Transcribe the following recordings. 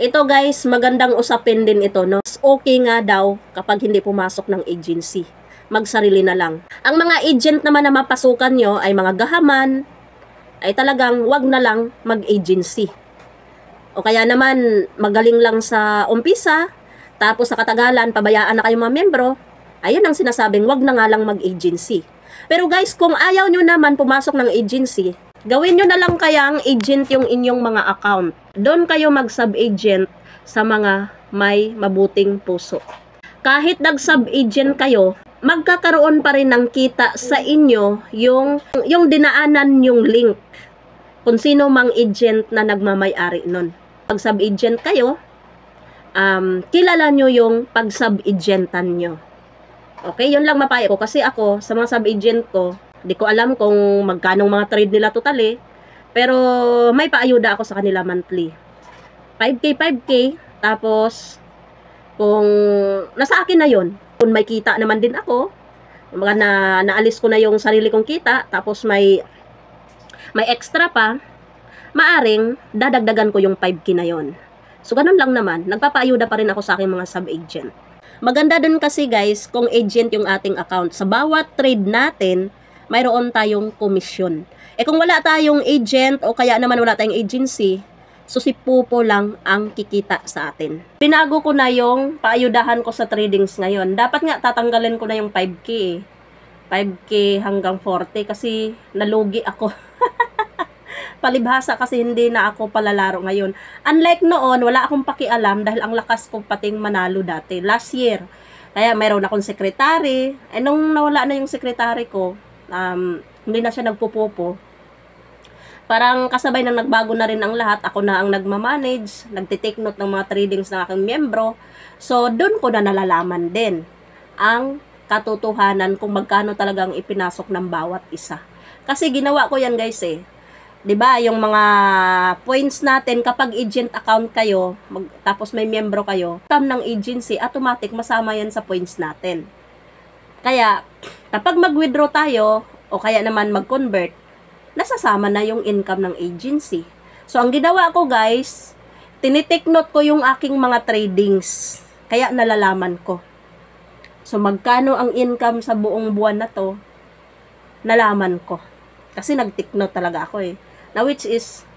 Ito guys, magandang usapin din ito, no? Okay nga daw kapag hindi pumasok ng agency. Magsarili na lang. Ang mga agent naman na mapasukan nyo ay mga gahaman, ay talagang wag na lang mag-agency. O kaya naman, magaling lang sa umpisa, tapos sa katagalan, pabayaan na kayong mga membro, ayun ang sinasabing wag na nga lang mag-agency. Pero guys, kung ayaw nyo naman pumasok ng agency, gawin nyo na lang kayang agent yung inyong mga account. Doon kayo mag-sub-agent sa mga may mabuting puso. Kahit nag-sub-agent kayo, magkakaroon pa rin ng kita sa inyo yung dinaanan yung link. Kung sino mang agent na nagmamay-ari nun. Pag sub-agent kayo, kilala nyo yung pag-sub-agentan nyo. Okay, yun lang mapayo ko. Kasi ako, sa mga sub-agent ko, di ko alam kung magkano mga trade nila totally. Pero may paayuda ako sa kanila monthly. 5K. Tapos, kung nasa akin na yun, kung may kita naman din ako, mga naalis ko na yung sarili kong kita, tapos may extra pa, maaring dadagdagan ko yung 5K na yon. So, ganun lang naman. Nagpapaayuda pa rin ako sa aking mga sub-agent. Maganda din kasi guys, kung agent yung ating account. Sa bawat trade natin, mayroon tayong komisyon. Kung wala tayong agent o kaya naman wala tayong agency, so si Pupo lang ang kikita sa atin. Pinago ko na yung paayudahan ko sa tradings ngayon. Dapat nga tatanggalin ko na yung 5K eh. 5K hanggang 40 kasi nalugi ako. Palibhasa kasi hindi na ako palalaro ngayon. Unlike noon, wala akong pakialam dahil ang lakas ko pating manalo dati. Last year. Kaya mayroon akong sekretary. Nung nawala na yung sekretary ko, hindi na siya nagpupupo. Parang kasabay nang nagbago na rin ang lahat. Ako na ang nagmamanage, nagtitake note ng mga tradings ng aking miyembro. So, doon ko na nalalaman din ang katotohanan kung magkano talagang ipinasok ng bawat isa. Kasi ginawa ko yan guys eh. 'Di ba, yung mga points natin kapag agent account kayo, tapos may miyembro kayo, income ng agency, automatic masama yan sa points natin. Kaya, kapag mag-withdraw tayo, o kaya naman mag-convert, nasasama na yung income ng agency. So, ang ginawa ko guys, tinitake note ko yung aking mga tradings. Kaya nalalaman ko. So, magkano ang income sa buong buwan na to, nalaman ko. Kasi nag-take note talaga ako eh. Na which is,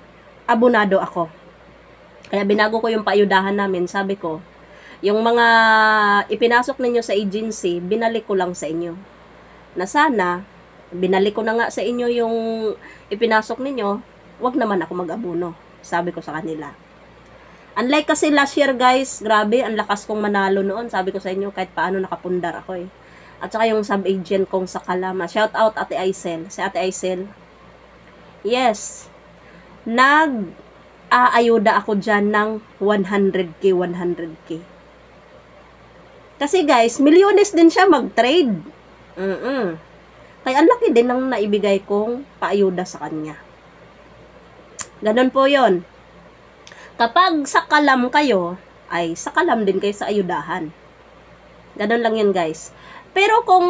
abonado ako. Kaya binago ko yung paayudahan namin. Sabi ko, yung mga ipinasok ninyo sa agency, binalik ko lang sa inyo. Na sana, binalik ko na nga sa inyo yung ipinasok ninyo, wag naman ako mag-abono. Sabi ko sa kanila. Unlike kasi last year guys, grabe, ang lakas kong manalo noon. Sabi ko sa inyo, kahit paano nakapundar ako eh. At saka yung sub-agent kong sa Kalama. Shout out Ate Aisel. Si Ate Aisel, yes, nag-aayuda ako dyan ng 100K. Kasi guys, milyones din siya mag-trade. Kaya ang laki din ng naibigay kong paayuda sa kanya. Ganon po yon. Kapag sa Kalam kayo, ay sa Kalam din kayo sa ayudahan. Ganon lang yun guys. Pero kung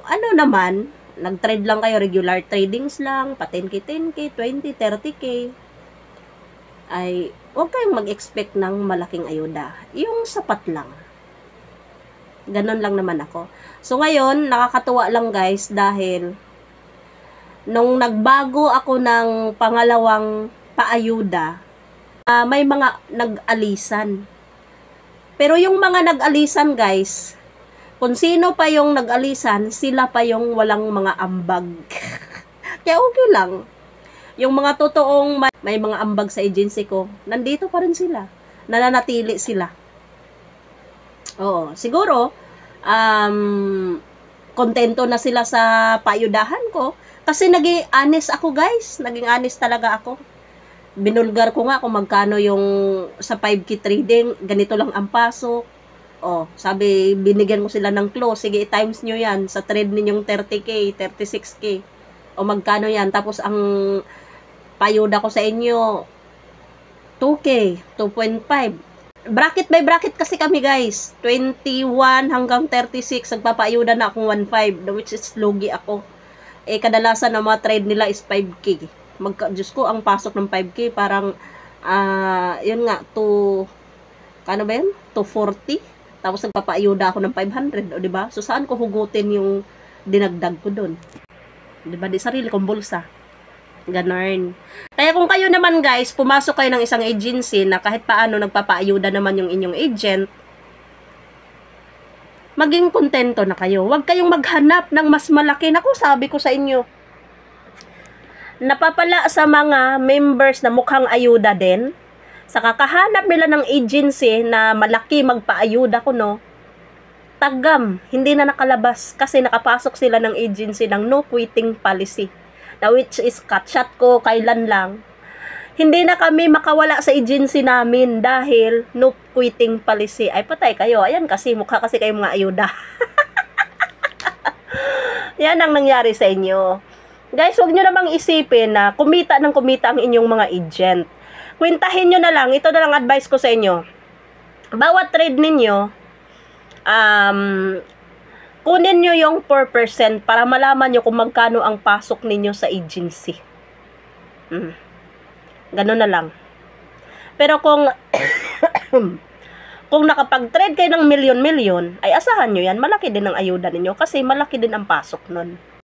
ano naman, nag-trade lang kayo, regular tradings lang, pa 10K, 10K, 20, 30K, ay huwag kayong mag-expect ng malaking ayuda. Yung sapat lang. Ganon lang naman ako. So ngayon, nakakatuwa lang guys dahil nung nagbago ako ng pangalawang paayuda, may mga nag-alisan. Pero yung mga nag-alisan guys, kung sino pa yung nag-alisan, sila pa yung walang mga ambag. Kaya okay lang. Yung mga totoong may mga ambag sa agency ko, nandito pa rin sila. Nananatili sila. Oo, siguro, kontento na sila sa paayudahan ko. Kasi naging honest ako guys. Naging honest talaga ako. Binulgar ko nga kung magkano yung sa 5K trading, ganito lang ang pasok. Oh, sabi, binigyan mo sila ng close. Sige, i-times nyo yan. Sa trade ninyong 30K, 36K. O magkano yan. Tapos, ang payuda ko sa inyo, 2K, 2.5. Bracket by bracket kasi kami, guys. 21 hanggang 36. Nagpapayuda na akong 1.5. Which is, lugi ako. Kadalasan ang mga trade nila is 5K. Diyos ko, ang pasok ng 5K, parang Yun nga, kano ba yun? 240. Tapos nagpapaayuda ako ng 500, o di ba? So saan ko hugutin yung dinagdag ko doon? Di ba? Di sarili kong bulsa. Ganun. Kaya kung kayo naman guys, pumasok kayo ng isang agency na kahit paano nagpapaayuda naman yung inyong agent, maging kontento na kayo. Huwag kayong maghanap ng mas malaki. Naku, sabi ko sa inyo, napapala sa mga members na mukhang ayuda din, sa kakahanap nila ng agency na malaki magpaayuda ko, no, tagam, hindi na nakalabas kasi nakapasok sila ng agency ng no quitting policy, na which is katchat ko kailan lang. Hindi na kami makawala sa agency namin dahil no quitting policy. Ay patay kayo, ayan kasi, mukha kasi kayo mga ayuda. Yan ang nangyari sa inyo. Guys, huwag nyo namang isipin na kumita ng kumita ang inyong mga agent. Kwentahin nyo na lang, ito na lang advice ko sa inyo. Bawat trade ninyo, kunin nyo yung 4% para malaman nyo kung magkano ang pasok ninyo sa agency. Ganun na lang. Pero kung kung nakapag-trade kayo ng milyon-milyon, ay asahan nyo yan, malaki din ang ayuda ninyo kasi malaki din ang pasok nun.